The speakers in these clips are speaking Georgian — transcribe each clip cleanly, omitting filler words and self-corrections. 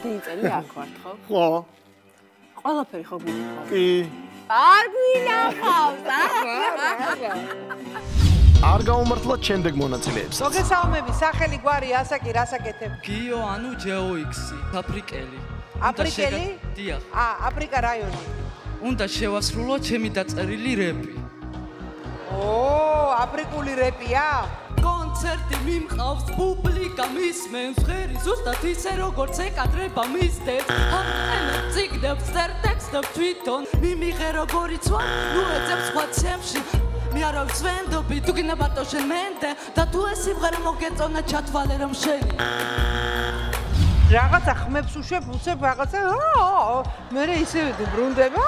რამდენი წელი აქ ვართ, ხო? ხო. ყველაფერი ხო გინახავს? კი. არ გვინახავს, არ გაუმართლოთ შემდეგ მონაწილეებს. მოგესალმები, სახელი გვარი ასაკი რასაკეთებ? გიო ანუ ჯეოიქსი, აფრიკელი. აფრიკელი? დიახ. აფრიკა რაიონი. უნდა შევასრულო ჩემი დაწერილი რეპი. აფრიკული რეპია? კონცერტი მიმყავს, პუბლიკა მისმენს, ღერი ზუსტად ისე როგორც ეკადრება მისდევს. ამყენებ ციგნებს, წერ ტექსტებს თვითონ, მიმიღე როგორიც ვარ, ნუ ეძებს სხვა ჩემში. მე არავის ვენდობი, თუ გინდა ბატო შენ მენდე და თუ ეს სიმღერა მოგეწონა ჩათვალე რომ შენი. რაღაცა ხმებს უშვებ რაღაცა მე ისე ბრუნდება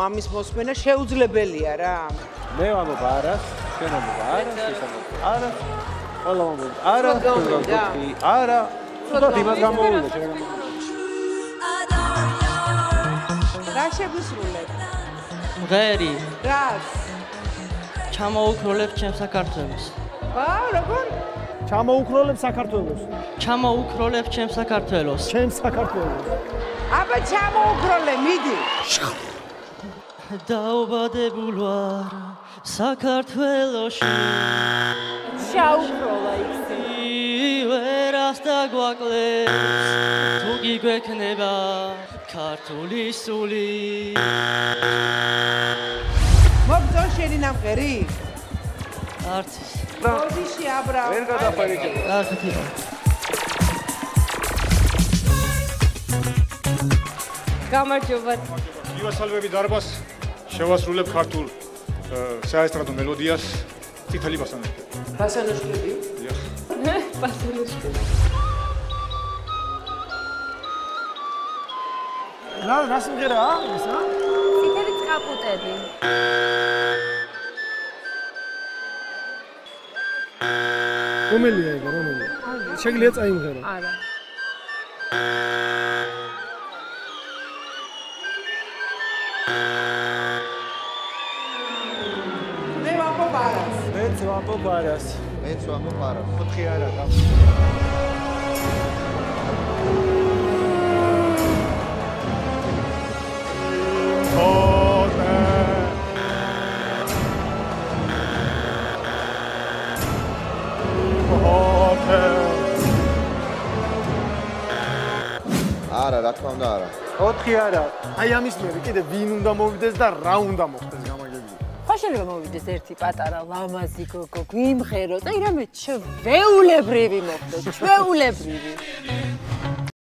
ამის მოსმენა შეუძლებელია რა. მე ვამბობ არას, შენ ვამბობ არას, ეს ამბობ არას, ყველა ვამბობ არას, არა, ცოტა იმას გამოვიდა შენ. რა შეგვისრულებ? მღერი, რას? ჩამოუქროლებ ჩემ საქართველოს. როგორ? ჩამოუქროლებ საქართველოს. ჩამოუქროლებ ჩემ საქართველოს. ჩემ საქართველოს. აბა ჩამოუქროლე, მიდი. დაობადებულ ვარ საქართველოში. ჩაუქროლა იქ. ვერას დაგვაკლებს, თუ კი გვექნება ქართული სული. მოგწონ შენი ნამღერი? არც ის. ბოდიში აბრა. ვერ გადაფარიჭე. გასათი. გამარჯობა. ივასალვები დარბას შევასრულებ ქართულ საესტრადო მელოდიას წითელი ბასანები. ბასანოშკები? დიახ. ბასანოშკები. რა სიმღერაა ეს რა? წითელი წყალყუტები. რომელია ეგ, რომელია? შეგიძლია წაიმღერო. არა. მე ვამბობ არას. მეც ვამბობ არას. მეც ვამბობ არას. 4 არა და. არა, რა თქმა უნდა არა. 4 არა. აი ამის მერე კიდე ვინ უნდა მოვიდეს და რა უნდა მოხდეს გამაგებია. ხო შეიძლება მოვიდეს ერთი პატარა ლამაზი გოგო, გვიმღეროს, აი რამე ჩვეულებრივი მოხდეს, ჩვეულებრივი.